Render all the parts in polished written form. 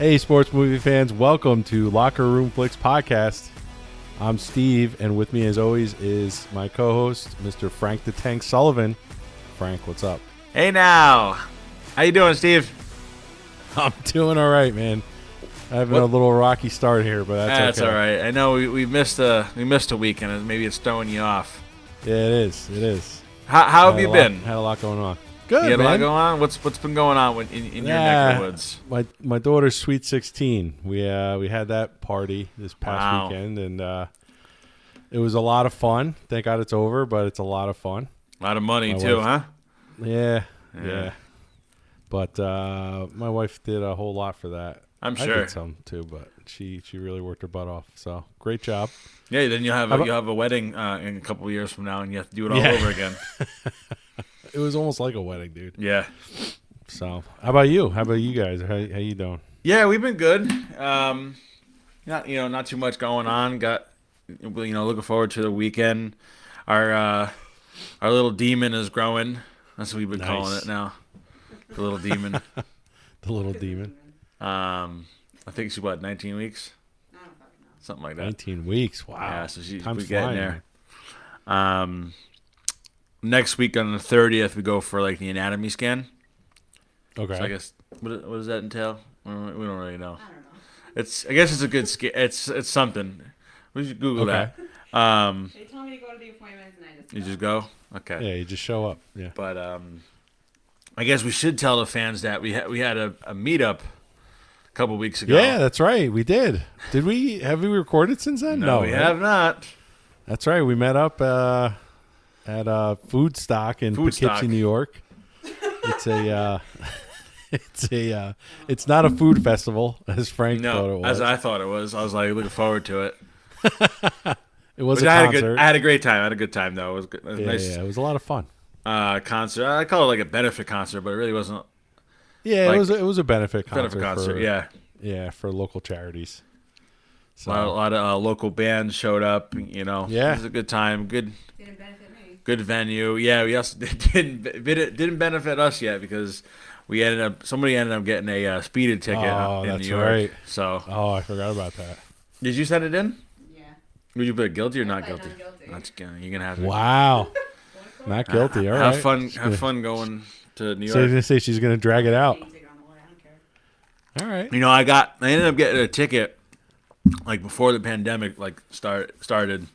Hey, sports movie fans, welcome to Locker Room Flicks Podcast. I'm Steve, and with me, as always, is my co-host, Mr. Frank the Tank Sullivan. Frank, what's up? Hey now, how you doing, Steve? I'm doing all right, man. Having a little rocky start here, but that's okay. All right. I know we missed a weekend, and maybe it's throwing you off. Yeah, it is. It is. How have you been? Had a lot going on. Good, you had man. a lot going on. What's been going on in your neck of the woods? My daughter's Sweet 16. We had that party this past weekend, and it was a lot of fun. Thank God it's over, but it's a lot of fun. A lot of money too, huh? Yeah. But my wife did a whole lot for that. I'm sure. I did some too, but she really worked her butt off. So great job. Yeah, then you'll have a wedding in a couple of years from now, and you have to do it all over again. It was almost like a wedding, dude. Yeah. So how about you? How about you guys? How you doing? Yeah, we've been good. Not too much going on. Looking forward to the weekend. Our little demon is growing. That's what we've been calling it now. The little demon. The little demon. I think she's 19 weeks? I don't fucking know. Something like that. 19 weeks. Wow. Yeah, so Time's getting flying, there. Next week on the 30th, we go for the anatomy scan. Okay. So I guess what does that entail? We don't really know. I don't know. I guess it's a good scan. It's something. We should Google that. They told me to go to the appointments, and I just You just go. Okay. Yeah, you just show up. Yeah. But I guess we should tell the fans that we had a meetup a couple weeks ago. Yeah, that's right. We did. Have we recorded since then? No, we have not. That's right. We met up at Food Stock in Poughkeepsie, New York. It's not a food festival as Frank thought it was. As I thought it was. I was looking forward to it. It was a concert. I had a great time. I had a good time though. It was good. It was nice. Yeah, it was a lot of fun. Concert. I call it a benefit concert, but it really wasn't. Yeah, it was a benefit concert. Benefit concert. Yeah, for local charities. So. A lot of local bands showed up. It was a good time. Good. didn't benefit me. Good venue. Yeah, we also didn't benefit us yet because somebody ended up getting a speeding ticket in New York. Right. So. Oh, I forgot about that. Did you send it in? Yeah. Would you put guilty or not guilty? Not guilty. You're gonna have to. Wow. Not guilty. All right. Have fun going to New York. So you're gonna say she's gonna drag it out. I don't care. All right. I ended up getting a ticket before the pandemic started.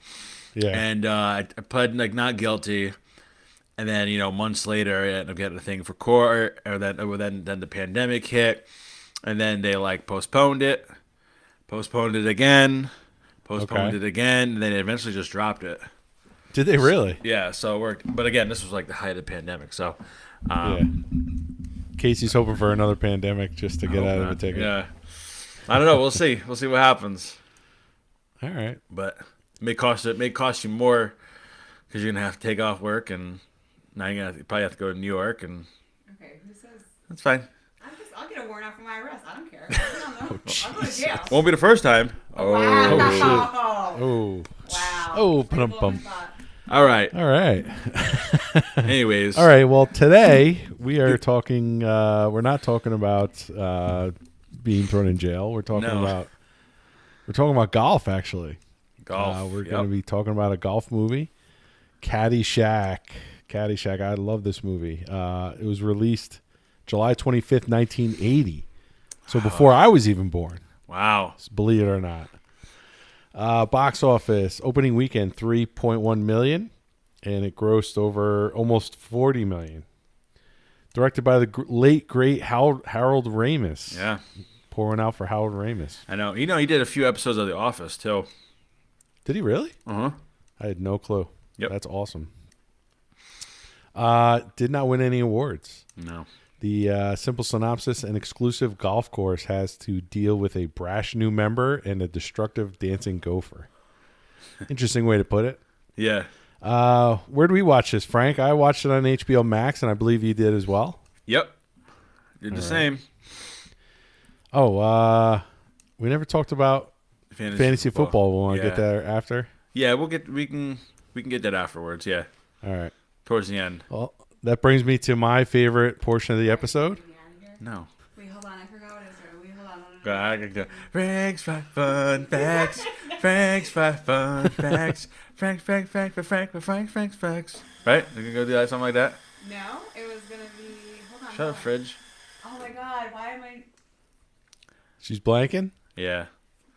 Yeah. And I pled not guilty, and then months later I ended up getting a thing for court, or then the pandemic hit, and then they postponed it again, and then they eventually just dropped it. Did they really? Yeah, so it worked. But again, this was the height of the pandemic, so. Yeah. Casey's hoping for another pandemic just to get out of the ticket. Yeah. I don't know. We'll see. We'll see what happens. All right. But it may cost you more because you're gonna have to take off work, and now you probably have to go to New York, and Okay, who says? that's fine. I'll get a warrant out for my arrest. I don't care. I'll go to jail. Won't be the first time. Oh, wow. Oh, shit. Oh. Wow. Oh, Put a bum. All right. All right. Anyways. All right. Well, today we are talking. We're not talking about being thrown in jail. We're talking about golf. Actually, golf. We're going to be talking about a golf movie, Caddyshack. Caddyshack. I love this movie. It was released July 25th, 1980. So before I was even born. Wow. Believe it or not. Box office opening weekend 3.1 million, and it grossed over almost 40 million. Directed by the late great Harold Ramis. Yeah, pouring out for Harold Ramis. I know. He did a few episodes of The Office too. Did he really? I had no clue. Yep, that's awesome. Did not win any awards. No. The simple synopsis: an exclusive golf course has to deal with a brash new member and a destructive dancing gopher. Interesting way to put it. Yeah. Where do we watch this, Frank? I watched it on HBO Max, and I believe you did as well. Yep. Did the same. Oh, we never talked about fantasy football. We want to get there after. Yeah, we can get that afterwards. Yeah. All right. Towards the end. Well, that brings me to my favorite portion of the episode. No. Wait, hold on. I forgot what it is. Wait, hold on. Frank's five fun facts. Frank's five fun facts. Frank's facts. Right? You can go do that, something like that. No, it was gonna be. Hold on. Shut hold up, on. fridge. Oh my God! Why am I? She's blanking. Yeah.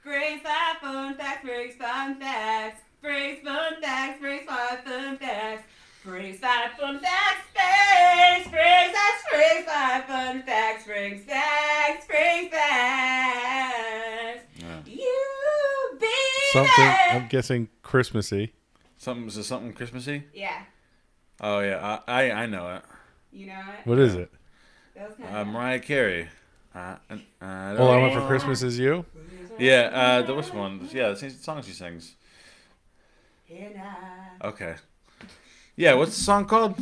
Frank's five fun facts. Frank's fun facts. Frank's fun facts. Frank's five fun facts. Frank's five fun facts. Frank's facts. Frank's five fun facts. Frank's facts. Frank's facts. Yeah. You be Something. I'm guessing Christmassy. Something Christmassy? Yeah, Oh yeah, I know it. you know it. What is it? That was kind of. Mariah Carey. All I Want for Christmas Is You. Yeah, the which one? Yeah, the song she sings. Okay. Yeah, what's the song called?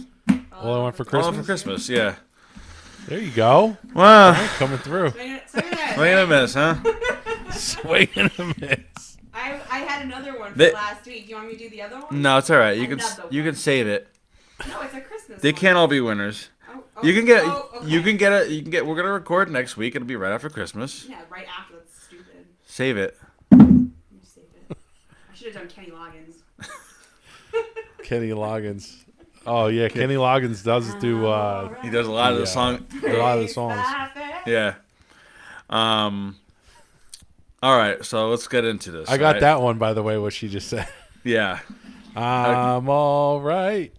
All I Want for All Christmas. for Christmas. Yeah. There you go. Wow. Coming through. Swing it. Wait a minute, huh? Swing and a miss. I had another one for They- last week. You want me to do the other one? No, it's all right. You Another can one. save it. No, it's a Christmas They one. can't all be winners. Oh, You can get okay. you can get it. You can get. We're gonna record next week. It'll be right after Christmas. Yeah, right after. That's stupid. Save it. You saved it. I should have done Kenny Loggins. Kenny Loggins. Oh yeah, Kenny Loggins does do He does a lot of the Yeah. song. a lot of the songs. Yeah. All right. So let's get into this. I got right? that one by the way. What she just said. Yeah. I'm all right.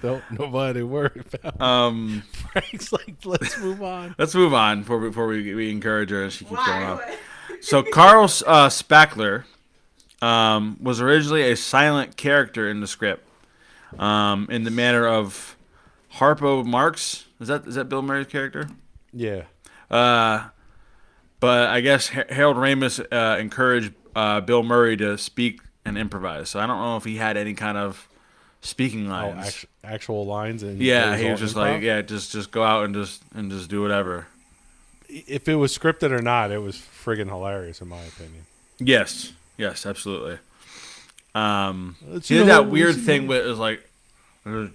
Don't nobody worry about. Frank's like, let's move on. Let's move on before we encourage her and she keeps going on. Why? So Carl Spackler was originally a silent character in the script, in the manner of Harpo Marx. Is that Bill Murray's character? Yeah. But I guess Harold Ramis encouraged Bill Murray to speak and improvise. So I don't know if he had any kind of speaking Oh, lines. actual lines and Yeah, it he all was just improv? like, yeah, just go out and just do whatever. If it was scripted or not, it was friggin' hilarious in my opinion. Yes, absolutely. Let's He did know that what weird we thing see. with it was like,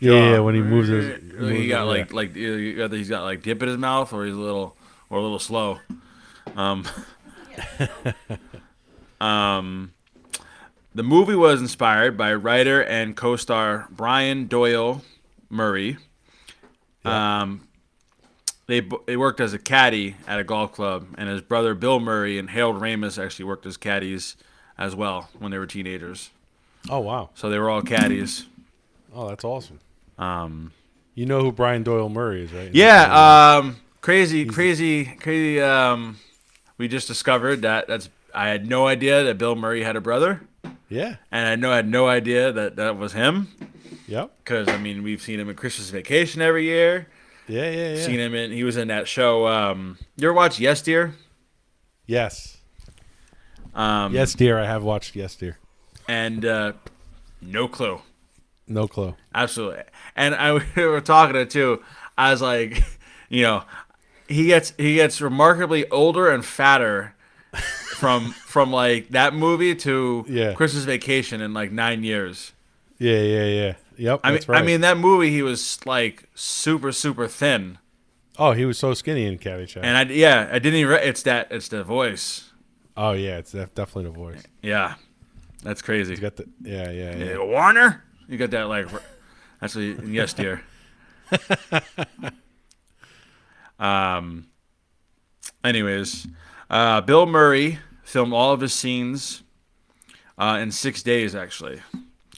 Yeah, when he moves his, he got yeah. like either he's got like dip in his mouth or he's a little slow. The movie was inspired by writer and co-star Brian Doyle Murray. They worked as a caddy at a golf club, and his brother Bill Murray and Harold Ramis actually worked as caddies as well when they were teenagers. Oh wow. So they were all caddies. Oh, that's awesome. You know who Brian Doyle Murray is, right? Yeah, crazy. We just discovered that I had no idea that Bill Murray had a brother, Yeah. and I had no idea that was him. Yep. Because I mean, we've seen him in Christmas Vacation every year. Yeah. Seen him he was in that show. You ever watch Yes Dear? Yes. Yes. Yes, dear. I have watched Yes, dear. And no clue. No clue. Absolutely. And we were talking to it too. I was like, he gets remarkably older and fatter from like that movie to Yeah. Christmas Vacation in like 9 years. Yeah. Yep. I That's right. mean that movie he was like super thin. Oh, he was so skinny in Caddyshack. And I didn't even it's the voice. Oh yeah, it's definitely the voice. Yeah. That's crazy. He's got the yeah. Warner? You got that like that's what Yes Dear. Anyways, Bill Murray filmed all of his scenes in 6 days, actually.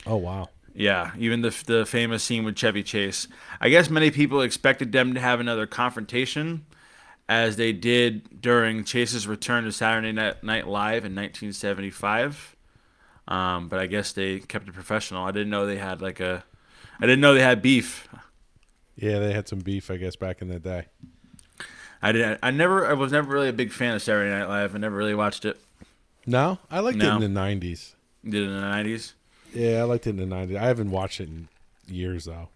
Oh wow. Yeah, even the famous scene with Chevy Chase. I guess many people expected them to have another confrontation, as they did during Chase's return to Saturday Night Live in 1975. But I guess they kept it professional. I didn't know they had I didn't know they had beef. Yeah, they had some beef, I guess, back in the day. I was never really a big fan of Saturday Night Live. I never really watched it. No, I liked No. it in the '90s. Did it in the 90s. Yeah, I liked it in the '90s. I haven't watched it in years though.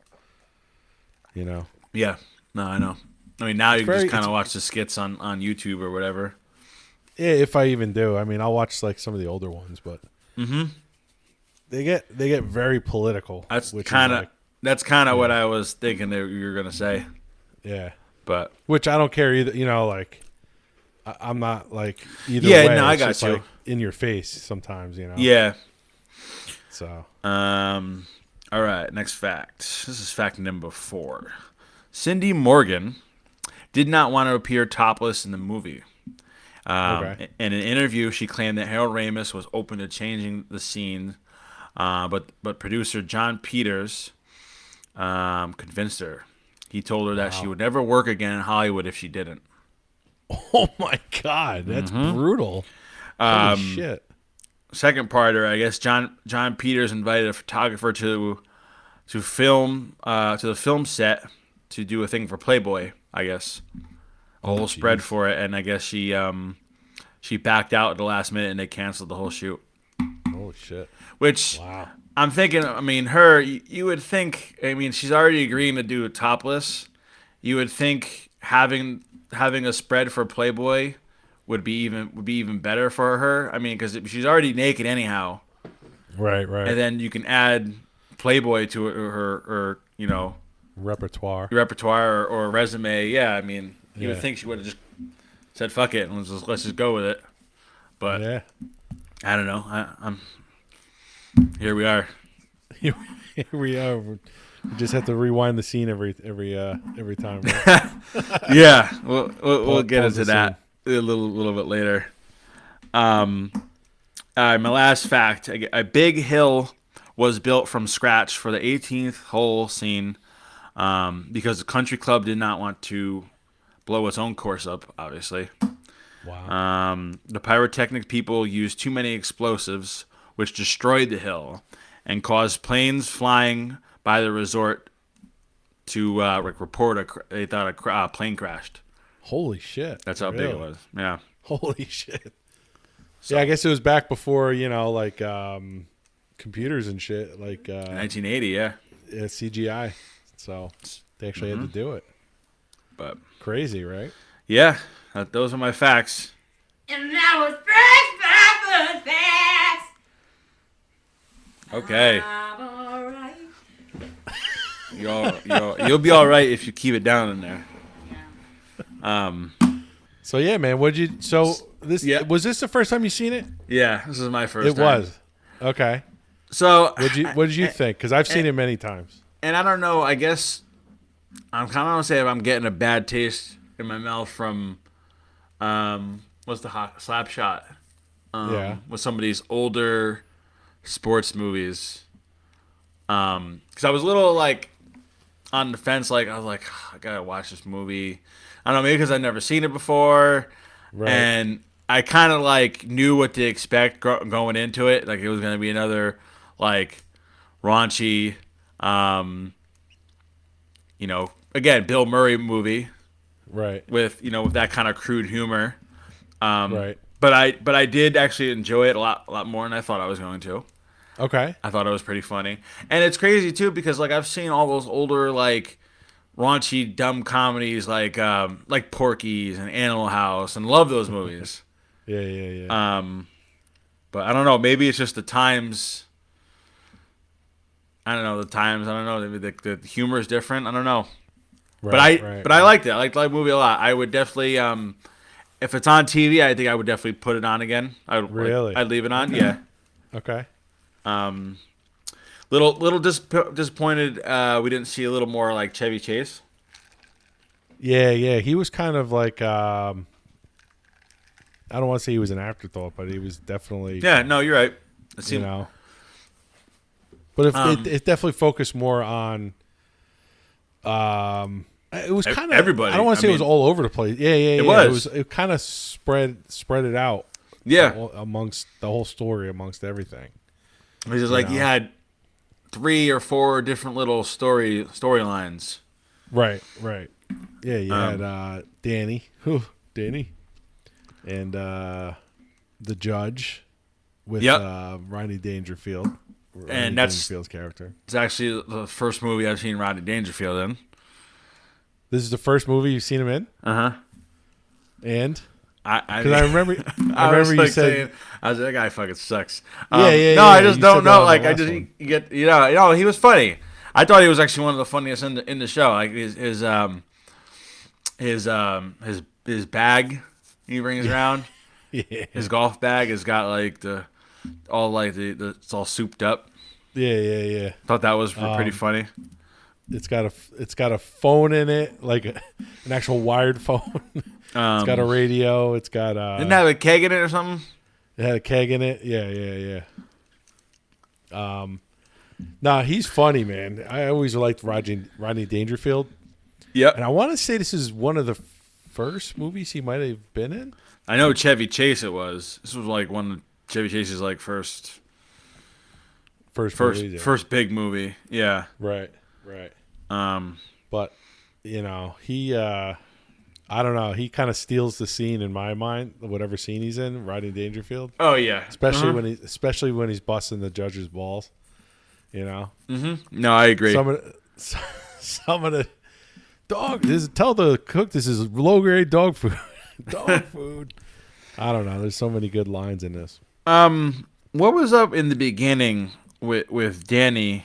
Yeah. No, I know. I mean, now you can very- just kind of it's- watch the skits on YouTube or whatever. Yeah, if I even do. I mean, I'll watch like some of the older ones, but they get very political. That's which is kind of like, what I was thinking that you were gonna say. yeah. But Which I don't care either. I'm not like either Yeah, way. no, I It's got just, you. like, in your face sometimes, Yeah. So All right, next fact. This is fact number 4. Cindy Morgan did not want to appear topless in the movie. okay. In an interview, she claimed that Harold Ramis was open to changing the scene, but producer John Peters convinced her. He told her that she would never work again in Hollywood if she didn't. Oh my God, that's brutal. Holy shit. Second parter, I guess John Peters invited a photographer to film to the film set to do a thing for Playboy. I guess a whole spread for it, and I guess she backed out at the last minute and they canceled the whole shoot. Holy shit. Which Wow. I'm thinking. I mean, her. You would think. I mean, she's already agreeing to do a topless. You would think having a spread for Playboy would be even better for her. I mean, because she's already naked anyhow. Right. And then you can add Playboy to her Repertoire. or resume. Yeah, I mean, you would Yeah. think she would have just said fuck it and let's just go with it. But Yeah. I don't know. I'm here. We are. Here we are. We just have to rewind the scene every time. Right? Yeah, we'll get pause into the that a little bit later. My last fact: a big hill was built from scratch for the 18th hole scene because the country club did not want to blow its own course up. Obviously, Wow. the pyrotechnic people used too many explosives, which destroyed the hill and caused planes flying by the resort to report they thought a plane crashed. Holy shit. That's how big it was. Yeah. Holy shit. Yeah, I guess it was back before, like computers and shit, like 1980, yeah. CGI. So they actually had to do it. But Crazy, right? yeah, those are my facts. And that was Frank's Fun Facts. Okay. I'm alright. You'll be all right if you keep it down in there. So yeah, man, Yeah. was this the first time you seen it? Yeah, this is my first It time. was. Okay. So What did you think? Because I've seen it many times. and I don't know, I guess I'm kind of gonna say if I'm getting a bad taste in my mouth from what's the hot slap shot? Yeah. With some of these older sports movies. Because I was a little like on the fence, like I was like, I gotta watch this movie. I don't know, maybe because I've never seen it before, Right. and I kind of like knew what to expect going into it. Like it was gonna be another like raunchy, again Bill Murray movie Right. with with that kind of crude humor. Right. But I did actually enjoy it a lot more than I thought I was going to. Okay. I thought it was pretty funny. And it's crazy too because like I've seen all those older like raunchy dumb comedies like Porky's and Animal House and love those movies. Yeah. But I don't know, maybe it's just the times. I don't know the times. I don't know. Maybe the humor is different. I don't know. Right, But I liked it. I liked the movie a lot. I would definitely if it's on TV, I think I would definitely put it on again. Really? I'd leave it on. Yeah. Okay. Little disappointed we didn't see a little more like Chevy Chase. Yeah. He was kind of like I don't want to say he was an afterthought, but he was definitely Yeah, no, you're right. It you seemed, know. But if it definitely focused more on it was kind of everybody. I don't want to say it was mean, all over the place. Yeah. It was. It kind of spread it out. Yeah. Amongst the whole story, amongst everything. It was just like you had 3 or 4 different little storylines. Right. Yeah, you had Danny, and the judge with Rodney Dangerfield. And that's Dangerfield's character. It's actually the first movie I've seen Rodney Dangerfield in. This is the first movie you've seen him in? Uh-huh. And? I remember I was you like said... saying, I was like, that guy fucking sucks. Yeah, No, I just you don't said that know. on Like, the I last just one. you get, he was funny. I thought he was actually one of the funniest in the show. Like his bag he brings around. Yeah. His golf bag has got like it's all souped up. Yeah. Thought that was pretty funny. It's got a phone in it, like an actual wired phone. It's got a radio. It's got Didn't it have a keg in it or something? It had a keg in it. Yeah. Nah, he's funny, man. I always liked Rodney Dangerfield. Yep. And I want to say this is one of the first movies he might have been in. I know Chevy Chase it was. This was like one of Chevy Chase's like first movies, yeah. first big movie. Yeah. Right. But, he I don't know, he kind of steals the scene in my mind, whatever scene he's in, Rodney Dangerfield. Oh yeah. Especially when he's busting the judge's balls, Mm-hmm. No, I agree. Some of the dog. Tell the cook this is low grade dog food. Dog food. I don't know. There's so many good lines in this. What was up in the beginning with Danny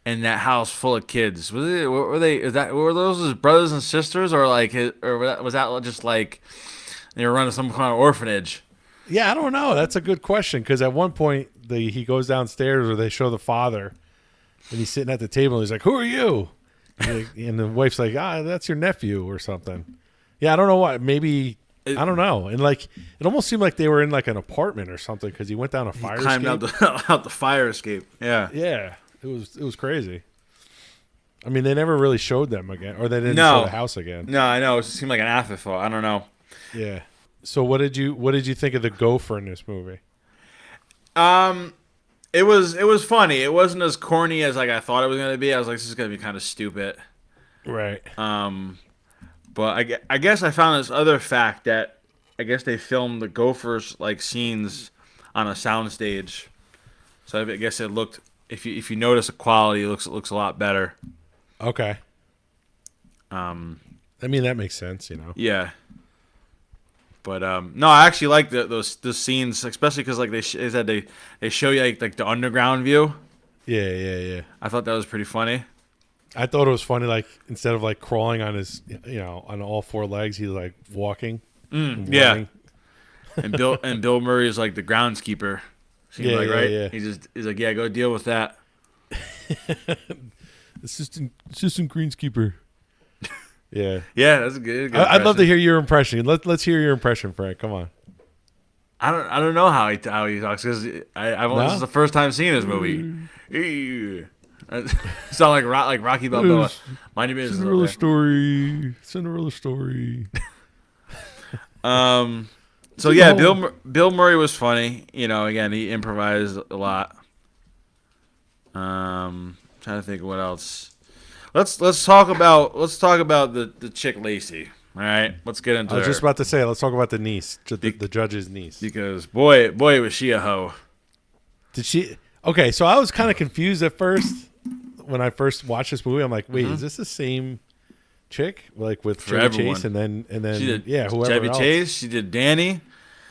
and that house full of kids? Were those his brothers and sisters, or was that just like they were running some kind of orphanage? Yeah, I don't know. That's a good question because at one point he goes downstairs or they show the father and he's sitting at the table and he's like, "Who are you?" And the wife's like, "That's your nephew or something." Yeah, I don't know what. Maybe I don't know. And like it almost seemed like they were in like an apartment or something because he went down a fire escape. Climbed out the fire escape. Yeah. Yeah. It was crazy. I mean, they never really showed them again, or they didn't show the house again. No, I know. It seemed like an afterthought. I don't know. Yeah. So what did you think of the gopher in this movie? It was funny. It wasn't as corny as like I thought it was gonna be. I was like, this is gonna be kind of stupid. Right. But I guess I found this other fact that I guess they filmed the gophers like scenes on a soundstage. So I guess it looked. If you notice the quality, it looks a lot better. Okay. I mean that makes sense, Yeah. But no, I actually like those scenes, especially because like they said they show you like the underground view. Yeah. I thought that was pretty funny. I thought it was funny, like instead of like crawling on his, on all four legs, he's like walking. Yeah. And Bill Murray is like the groundskeeper. Seems like, right? Yeah. He's like, yeah, go deal with that. Assistant greenskeeper. Yeah. Yeah, that's a good I'd love to hear your impression. Let's hear your impression, Frank. Come on. I don't know how he talks because this is the first time seeing this movie. Sound like Rocky Balboa. Mind your business. Cinderella story. So yeah, Bill Murray was funny. Again, he improvised a lot. Trying to think of what else. Let's talk about the chick Lacey. All right, let's get into. I was her. just about to say, let's talk about the niece, the judge's niece. Because boy was she a hoe. Did she? Okay, so I was kind of confused at first when I first watched this movie. I'm like, wait, is this the same chick? Like with Chevy Chase and then she did, whoever Chevy else. Chase. She did Danny.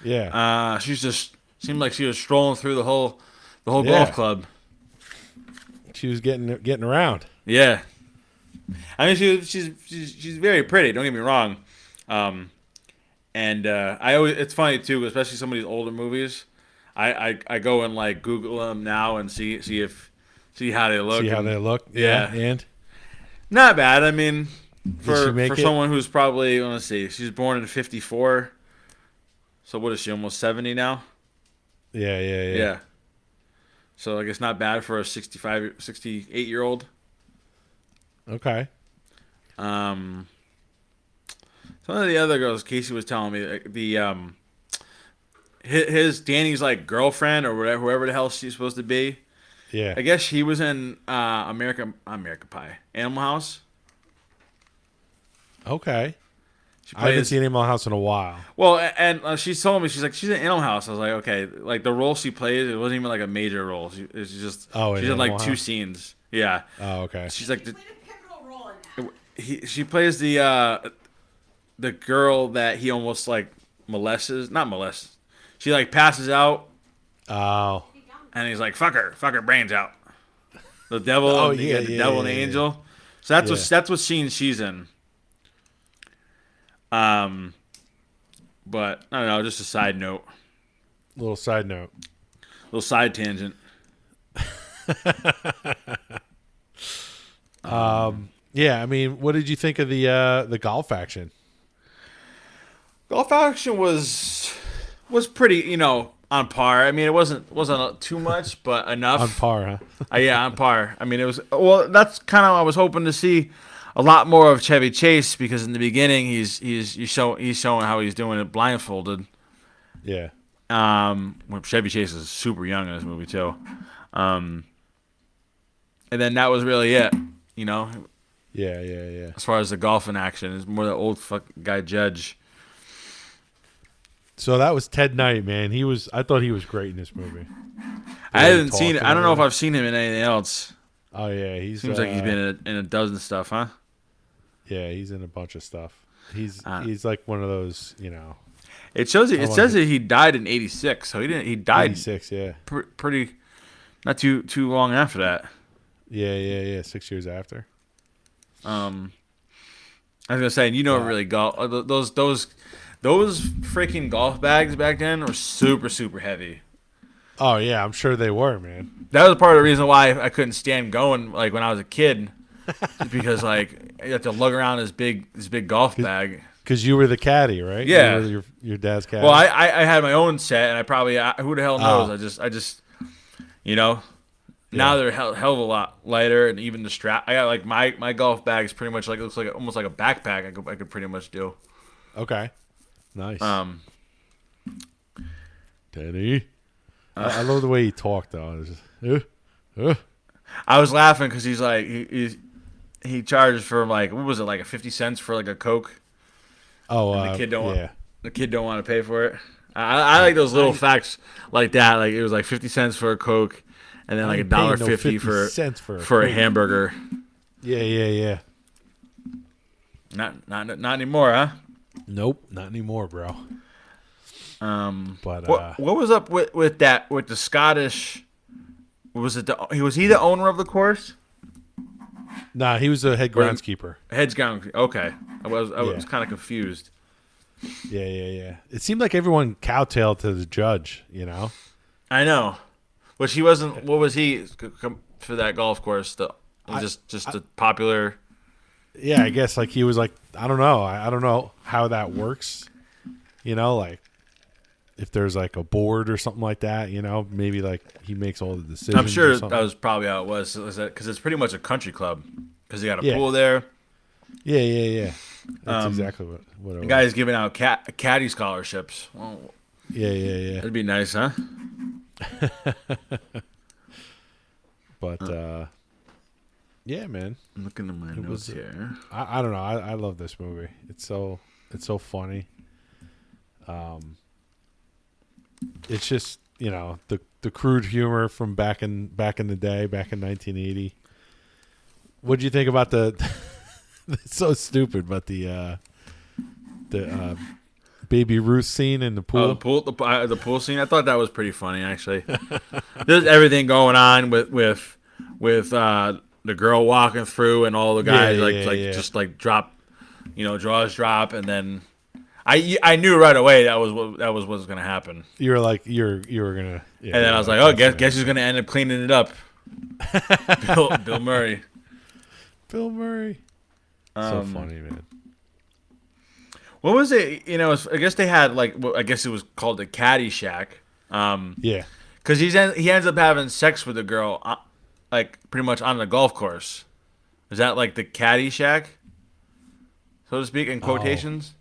Yeah. She's just seemed like she was strolling through the whole golf club. She was getting around. Yeah. I mean, she's very pretty. Don't get me wrong, and it's funny too, especially some of these older movies. I go and like Google them now and see how they look. See how they look. Yeah, and not bad. I mean, for someone who's probably let's see, she's born in '54. So what is she? Almost 70 now. Yeah. So I guess not bad for a 68-year-old. Okay. Some of the other girls, Casey was telling me, his Danny's like girlfriend or whatever, whoever the hell she's supposed to be. Yeah. I guess she was in American Pie, Animal House. Okay. I haven't seen Animal House in a while. Well, and she told me she's in Animal House. I was like, okay, like the role she plays, it wasn't even like a major role. It's just she's in like 2 scenes. Yeah. Oh, okay. She's like She played a pivotal role in that. she plays the girl that he almost like not molests. She like passes out. Oh. And he's like, fuck her brains out. The devil, the devil and the angel. So that's what scene she's in. But I don't know. Just a side note, Little side note. little side tangent. Yeah, I mean, what did you think of the golf action? Golf action was pretty, on par. I mean, it wasn't too much, but enough. On par, huh? Yeah, on par. I mean, it was well. That's kind of I was hoping to see a lot more of Chevy Chase because in the beginning he's showing how he's doing it blindfolded. Yeah. When Chevy Chase is super young in this movie too. And then that was really it. Yeah. As far as the golfing action, it's more the old fuck guy Judge. So that was Ted Knight, man. I thought he was great in this movie. I haven't seen it. I don't know if I've seen him in anything else. Oh yeah, Seems like he's been in a dozen stuff, huh? Yeah, he's in a bunch of stuff. He's like one of those, It says that he died in '86, so he died 86, yeah. pretty not too long after that. Yeah. 6 years after. I was gonna say, really golf those freaking golf bags back then were super super heavy. Oh yeah, I'm sure they were, man. That was part of the reason why I couldn't stand going like when I was a kid, just because like you have to lug around this big golf bag. Because you were the caddy, right? Yeah, you were your dad's caddy. Well, I had my own set, and I probably who the hell knows? I just now they're hell of a lot lighter, and even the strap. I got like my golf bag is pretty much like it looks like almost like a backpack. I could pretty much do. Okay, nice. Daddy, I love the way he talked though. I was laughing because he's like he charges for like what was it like a 50 cents for like a Coke. Oh, and the kid don't want to pay for it. I like those little facts like that. Like it was like 50 cents for a Coke, and then like $1.50 for a hamburger. Yeah. Not anymore, huh? Nope, not anymore, bro. But what was up with the Scottish? Was he the owner of the course? Nah, he was the head groundskeeper. Okay. I was kind of confused. Yeah. It seemed like everyone kowtowed to the judge, I know. Which he wasn't. What was he for that golf course? Just a popular. Yeah, I guess like he was like I don't know. I don't know how that works. Like if there's like a board or something like that, maybe like he makes all the decisions. I'm sure that was probably how it was because it's pretty much a country club because they got a pool there. Yeah. That's exactly what it was. The guy's giving out caddy scholarships. Well, yeah. That'd be nice, huh? But yeah, man. I'm looking at my notes here. I don't know. I love this movie. It's so funny. It's just the crude humor from back in the day, back in 1980. What do you think about the? It's so stupid, but the Baby Ruth scene in the pool. Oh, the pool scene. I thought that was pretty funny, actually. There's everything going on with the girl walking through and all the guys just like drop, draws drop, and then I knew right away that was what was gonna happen. You were like you were gonna. Yeah, and then I was like, oh, guess who's gonna end up cleaning it up? Bill Murray. Bill Murray. So funny, man. What was it? I guess they had I guess it was called the Caddyshack. Yeah. Because he ends up having sex with a girl, like pretty much on the golf course. Is that like the Caddyshack, so to speak, in quotations?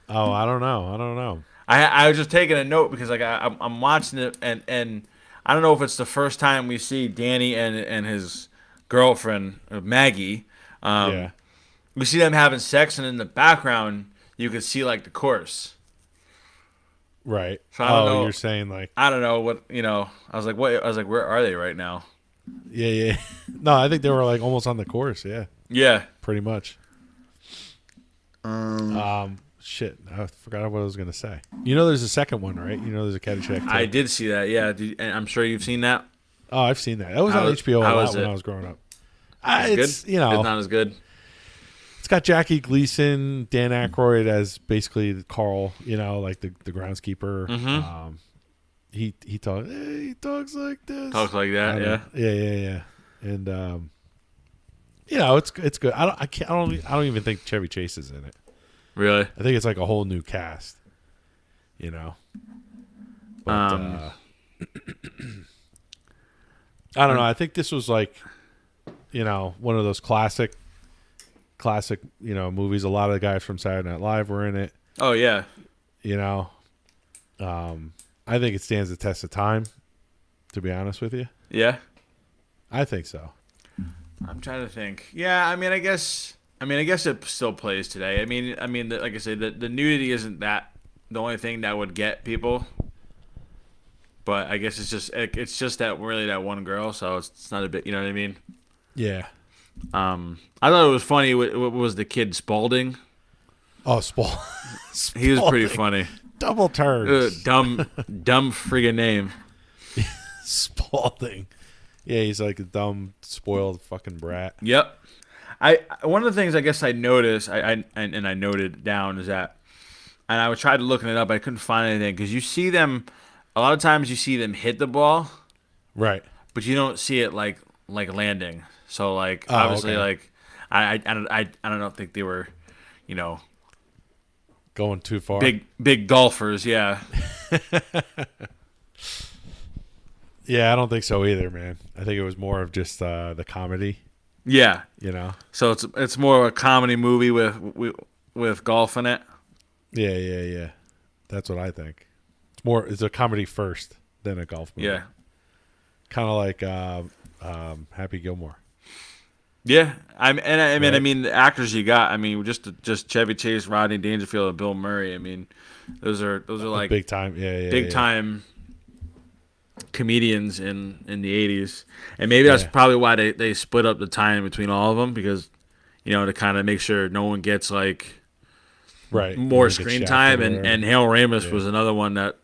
Oh, I don't know. I was just taking a note because like I'm watching it and I don't know if it's the first time we see Danny and his girlfriend Maggie. We see them having sex, and in the background you can see like the course. Right. So I don't know. You're saying like I don't know what I was like, what? I was like, where are they right now? Yeah. No, I think they were like almost on the course. Yeah. Yeah. Pretty much. Shit, I forgot what I was gonna say. There's a second one, right? There's a Caddyshack 2. I did see that. Yeah, and I'm sure you've seen that. Oh, I've seen that. That was on HBO a lot when I was growing up. It's good. It's it's not as good. got Jackie Gleason, Dan Aykroyd as basically Carl, like the groundskeeper. Mm-hmm. He talks like this. Talks like that, yeah. Yeah. And it's good. I don't even think Chevy Chase is in it. Really? I think it's like a whole new cast. But I don't know. I think this was like, one of those classic, movies. A lot of the guys from Saturday Night Live were in it. Oh yeah. I think it stands the test of time. To be honest with you, Yeah. I think so. I'm trying to think. Yeah, I mean, I guess it still plays today. I mean, like I said, the nudity isn't that the only thing that would get people. But I guess it's just that really that one girl, so it's not a bit. You know what I mean? Yeah. I thought it was funny. What was the kid Spalding? Oh, He was pretty funny. Double turns. Dumb friggin' name. Spalding. Yeah, he's like a dumb, spoiled fucking brat. Yep. One of the things I guess I noticed, I noted down is that, and I tried looking it up, I couldn't find anything because you see them, a lot of times you see them hit the ball, right? But you don't see it like landing. So like okay. obviously like I don't think they were, going too far. Big golfers, yeah. Yeah, I don't think so either, man. I think it was more of just the comedy. Yeah. So it's more of a comedy movie with golf in it. Yeah. That's what I think. It's a comedy first, then a golf movie. Yeah. Kind of like Happy Gilmore. Yeah, I mean, the actors you got. I mean, just Chevy Chase, Rodney Dangerfield, and Bill Murray. I mean, those are like big time. Yeah. Big time comedians in the 80s, and maybe that's probably why they split up the time between all of them, because to kind of make sure no one gets like more screen time. And Hale Ramis was another one that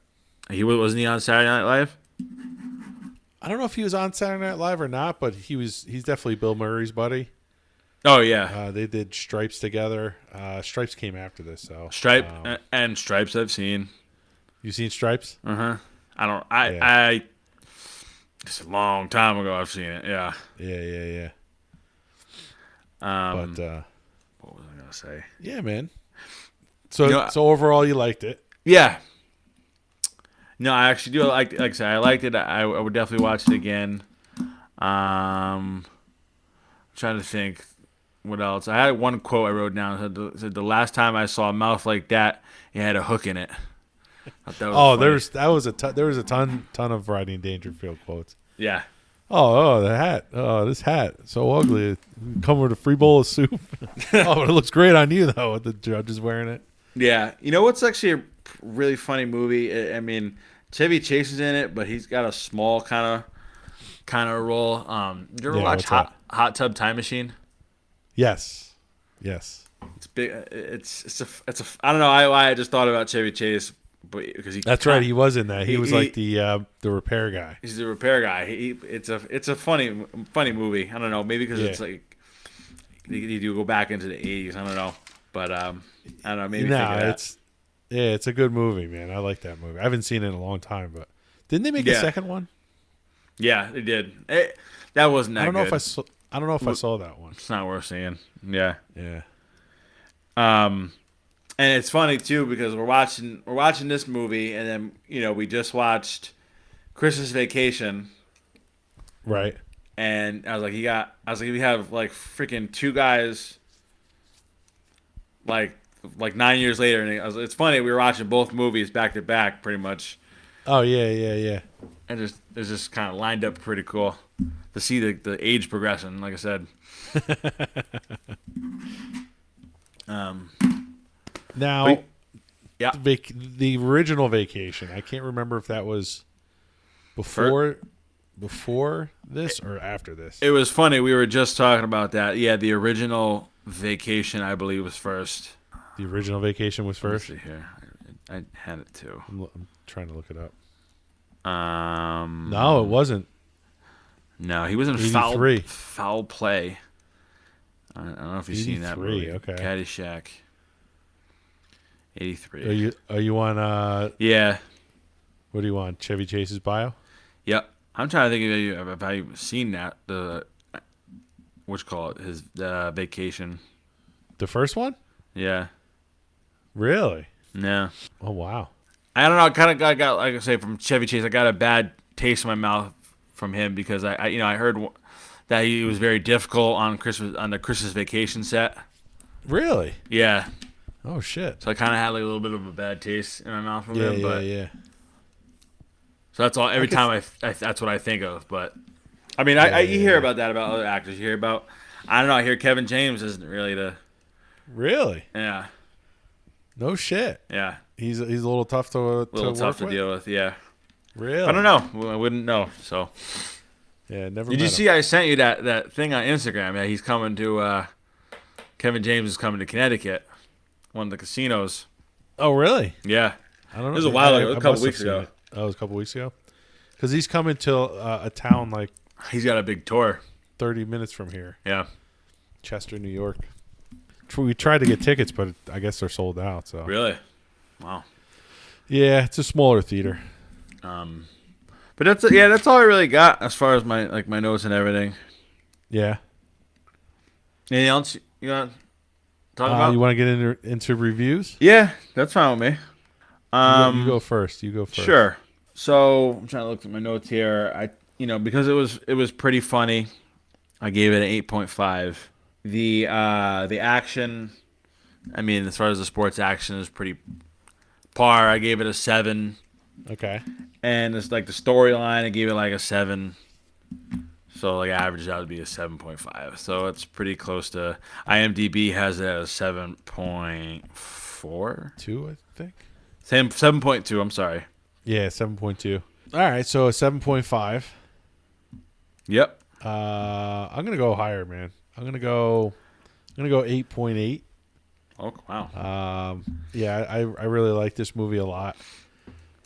wasn't he on Saturday Night Live? I don't know if he was on Saturday Night Live or not, but he's definitely Bill Murray's buddy. Oh yeah, they did Stripes together. Stripes came after this, so and Stripes I've seen. You seen Stripes? I it's a long time ago I've seen it. Yeah. Yeah. But what was I gonna say? Yeah, man. So overall, you liked it? Yeah. No, I actually do like I said, I liked it. I would definitely watch it again. I'm trying to think what else. I had one quote I wrote down. It said the last time I saw a mouth like that, it had a hook in it. There was a ton of Rodney Dangerfield quotes. Yeah. Oh, the hat. Oh, this hat, so ugly. Come with a free bowl of soup. Oh, but it looks great on you though, with the judges wearing it. Yeah. You know what's actually a really funny movie? I mean, Chevy Chase is in it, but he's got a small kind of role. Did you ever watch Hot Tub Time Machine? Yes. It's big. It's a. I don't know why I just thought about Chevy Chase, but because that's right. He was in that. He was like the repair guy. He's the repair guy. It's a funny movie. I don't know. Maybe because it's like you do go back into the 80s. I don't know. But I don't know. Maybe it's a good movie, man. I like that movie. I haven't seen it in a long time, but didn't they make a second one? Yeah, they did. That wasn't that good. I don't know if I saw that one. It's not worth seeing. Yeah. Yeah. And it's funny too because we're watching this movie, and then we just watched Christmas Vacation. Right. And I was like, we have like freaking two guys. Like 9 years later, and it's funny. We were watching both movies back to back, pretty much. Oh yeah. And it's just kind of lined up pretty cool to see the age progression. Like I said. Now, the original Vacation. I can't remember if that was before this or after this. It was funny. We were just talking about that. Yeah, the original Vacation, I believe, was first. The original Vacation was first? Let's see here. I had it too. I'm trying to look it up. No, it wasn't. No, he was in Foul Play. I don't know if you've seen that 83, movie. okay. Caddyshack. 83. Are you on Yeah. what do you want? Chevy Chase's bio? Yep. I'm trying to think if I've seen that. His Vacation. The first one? Yeah. Really? Yeah. Oh wow. I don't know. I kind of got, like I say, from Chevy Chase, I got a bad taste in my mouth from him because I heard that he was very difficult on the Christmas Vacation set. Really? Yeah. Oh shit. So I kind of had like a little bit of a bad taste in my mouth from Yeah, him. But yeah. so that's all. Every time that's what I think of. But I mean, you hear about that about other actors. You hear about, I don't know. I hear Kevin James isn't really Really? Yeah. No shit. Yeah. He's a little tough to A little work tough to with? deal with. Yeah. Really? I don't know. I wouldn't know. So. Yeah, never. Did you see? I sent you that thing on Instagram. Yeah, he's coming to. Kevin James is coming to Connecticut, one of the casinos. Oh, really? Yeah, I don't know. It was a while ago. I A couple must have weeks seen ago. it. Oh, it was a couple weeks ago. Because he's coming to a town like he's got a big tour. 30 minutes from here, Yeah, Chester, New York. We tried to get tickets, but I guess they're sold out. So really. Wow. yeah, it's a smaller theater. But that's all I really got as far as my notes and everything. Yeah. Anything else you want to talk about? You want to get into reviews? Yeah, that's fine with me. You go first. Sure. So I'm trying to look at my notes here. Because it was pretty funny, I gave it an 8.5. The action, I mean, as far as the sports action is pretty par. I gave it a 7. Okay. And it's like the storyline, I gave it like a 7. So like average out would be a 7.5. So it's pretty close to IMDb has it at a 7.4. 2, I think. 7.2, I'm sorry. Yeah, 7.2. All right, so a 7.5. Yep. I'm gonna go higher, man. I'm gonna go 8.8. Oh wow. Yeah, I really like this movie a lot.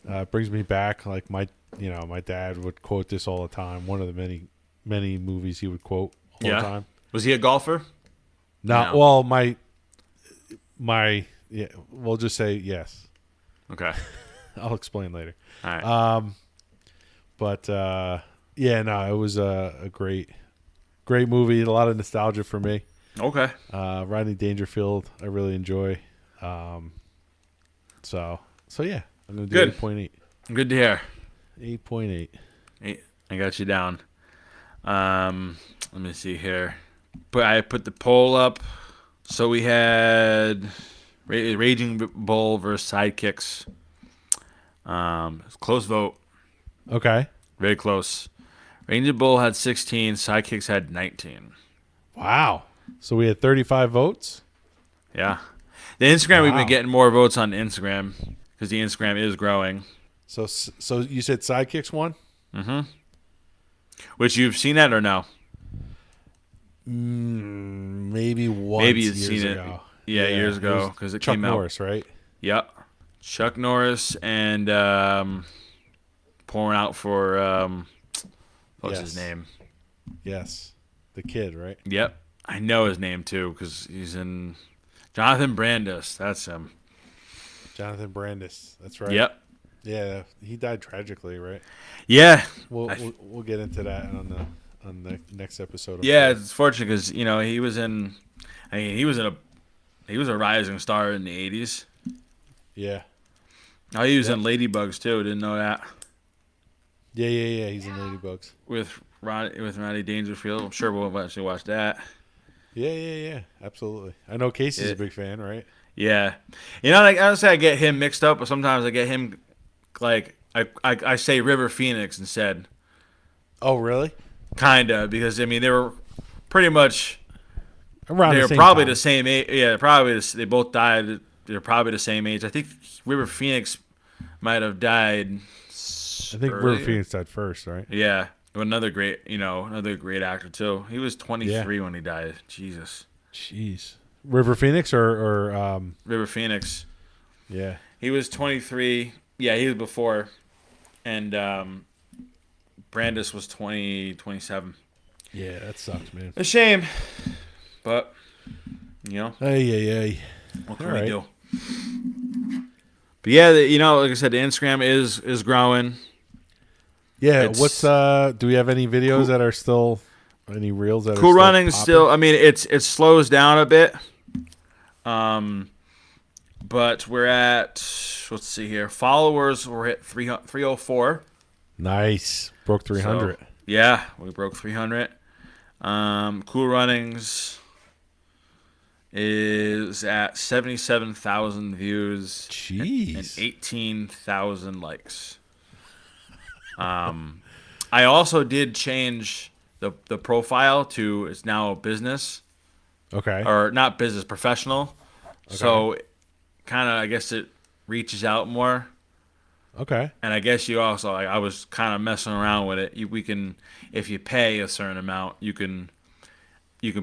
It brings me back. Like my dad would quote this all the time. One of the many movies he would quote all the time. Was he a golfer? No. Well, yeah. We'll just say yes. Okay. I'll explain later. All right. But yeah, no, it was a great movie. A lot of nostalgia for me. Okay. Rodney Dangerfield, I really enjoy. So yeah, I'm gonna do Good. 8.8. Good to hear. 8.8. I got you down. Let me see here. But I put the poll up. So we had Raging Bull versus Sidekicks. Close vote. Okay. Very close. Raging Bull had 16. Sidekicks had 19. Wow. So we had 35 votes. Yeah. The Instagram, we've Wow. been getting more votes on Instagram because the Instagram is growing. So you said Sidekicks won? Mm-hmm. Which you've seen that or no? Maybe once. Maybe you've years seen ago. it. Yeah, years ago because it Chuck came out. Norris, right? Yep. Chuck Norris and pouring out for what's his name? Yes. The kid, right? Yep. I know his name too because he's in Jonathan Brandis. That's him. Jonathan Brandis. That's right. Yep. Yeah, he died tragically, right? Yeah. We'll get into that on the next episode. Yeah, it's fortunate because he was a rising star in the 80s. Yeah. Oh, he was in Ladybugs too. Didn't know that. Yeah. He's in Ladybugs. With Rodney Dangerfield. I'm sure we'll actually watch that. Yeah. Absolutely. I know Casey's a big fan, right? Yeah. Like, honestly, I get him mixed up, but sometimes I get him, like, I say River Phoenix instead. Oh, really? Kinda, because, I mean, they were pretty much, Around they the were same probably time. the same age. Yeah, they both died. They're probably the same age. I think River Phoenix might have died I think earlier. River Phoenix died first, right? Yeah. Another great actor, too. He was 23 when he died. Jesus. Jeez. River Phoenix or River Phoenix. yeah. He was 23. Yeah, he was before. And Brandis was 27. Yeah, that sucks, man. A shame. But You know, Hey. what can All we right. do? But yeah, like I said, the Instagram is growing. Yeah. It's What's do we have any videos that are still any reels that are Cool still Running popping? still. I mean, it slows down a bit. But we're at, let's see here. Followers, we're at 304. Nice. Broke 300. So, yeah, we broke 300. Cool Runnings is at 77,000 views and Jeez. 18,000 likes. I also did change the profile to, it's now business, Okay. or not business, professional. So kind of, I guess it reaches out more. Okay. And I guess you also, I was kind of messing around with it. We can, if you pay a certain amount, you can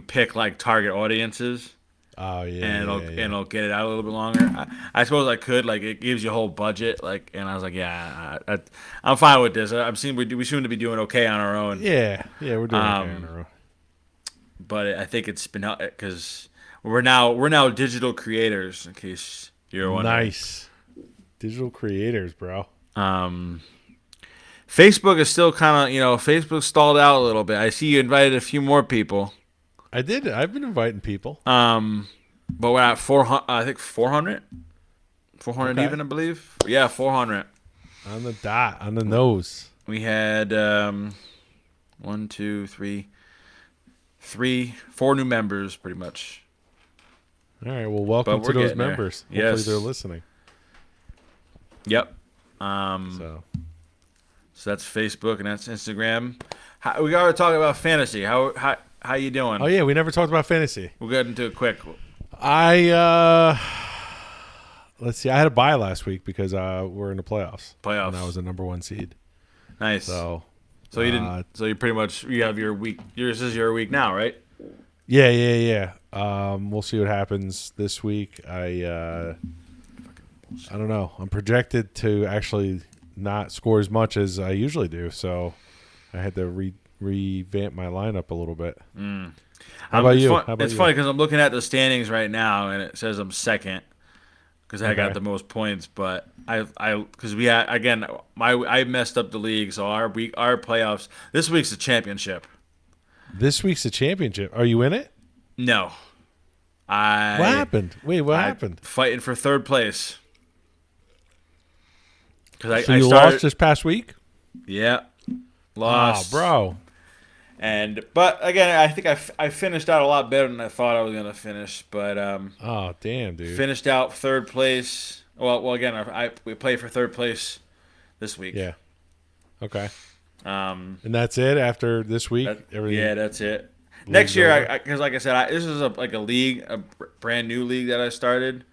pick like target audiences, Oh yeah. and it'll get it out a little bit longer. I suppose I could, like, it gives you a whole budget, like, and I was like, yeah, I'm fine with this. I'm seeing we seem to be doing okay on our own. Yeah. We're doing okay in a row. But I think it's been because we're now digital creators. In case you're wondering. Nice. Digital creators, bro. Facebook is still kind of, Facebook stalled out a little bit. I see you invited a few more people. I did. I've been inviting people. But we're at 400. I think 400. 400 Okay. even, I believe. Yeah, 400. On the dot, on the nose. We had 1, 2, 3, 4 new members, pretty much. All right. Well, welcome But to we're those getting there. members. Yes. Hopefully they're listening. Yep. So So that's Facebook and that's Instagram. We got to talk about fantasy. How you doing? Oh yeah, we never talked about fantasy. We'll get into it quick. Let's see. I had a bye last week because we're in the playoffs. Playoffs. And I was the number 1 seed. Nice. So you didn't. So you pretty much you have your week. Yours is your week now, right? yeah. We'll see what happens this week. I don't know. I'm projected to actually not score as much as I usually do, so I had to revamp my lineup a little bit. How about you? It's funny because I'm looking at the standings right now, and it says I'm second because I got the most points. But because we had again, I messed up the league, so our playoffs this week's the championship. This week's the championship. Are you in it? No, What happened? Wait, what I'm happened? fighting for third place. Because So you lost this past week? Yeah, lost. Oh, bro. But again, I think I finished out a lot better than I thought I was gonna finish. But Oh, damn, dude. finished out third place. Well, again, we play for third place this week. Yeah. Okay. Um. And that's it after this week? Yeah, that's it. League's Next year, over? because like I said, this is a league, a brand new league that I started.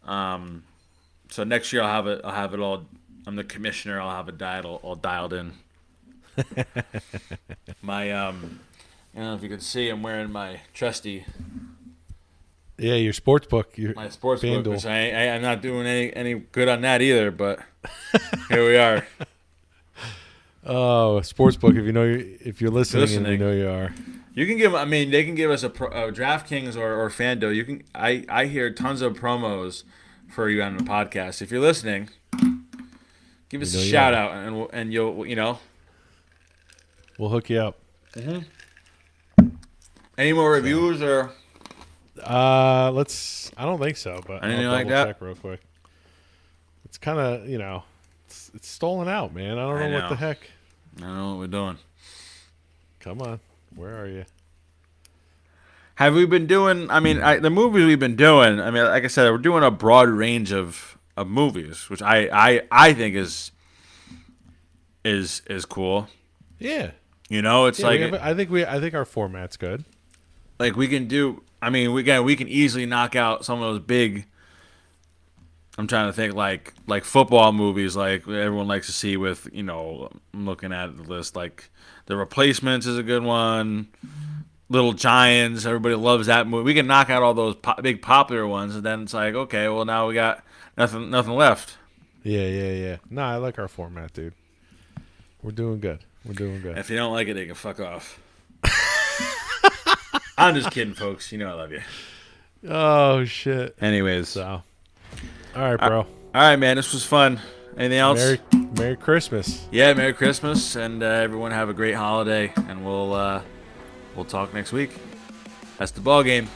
So next year I'll have it all. I'm the commissioner. I'll have it all dialed in. My I don't know if you can see, I'm wearing my trusty Yeah, your sports book. my sports book, FanDuel. which I'm not doing any good on that either. But here we are. Oh, sports book. If you're listening and you know you are. You can give. I mean, they can give us a DraftKings or FanDuel. You can. I hear tons of promos for you on the podcast. If you're listening, give us a shout out, and you'll We'll hook you up. Any more reviews or I don't think so, but anything I'll like double that? check real quick. It's kind of, it's stolen out, man. I don't know what the heck. I don't know what we're doing. Come on. Where are you? Have we been doing? I mean, the movies we've been doing. I mean, like I said, we're doing a broad range of movies, which I think is cool. Yeah. It's Yeah, like I think our format's good. like we can do. I mean, we can easily knock out some of those big. I'm trying to think like football movies, like everyone likes to see. With I'm looking at the list. Like The Replacements is a good one. Little Giants, everybody loves that movie. We can knock out all those big popular ones, and then it's like, okay, well now we got nothing left. Yeah. No, I like our format, dude. We're doing good. If you don't like it, they can fuck off. I'm just kidding, folks. I love you. Oh shit. Anyways, So, all right, bro. all right, man. This was fun. Anything else? Merry Christmas. Yeah, Merry Christmas, and everyone have a great holiday, and we'll talk next week. That's the ball game.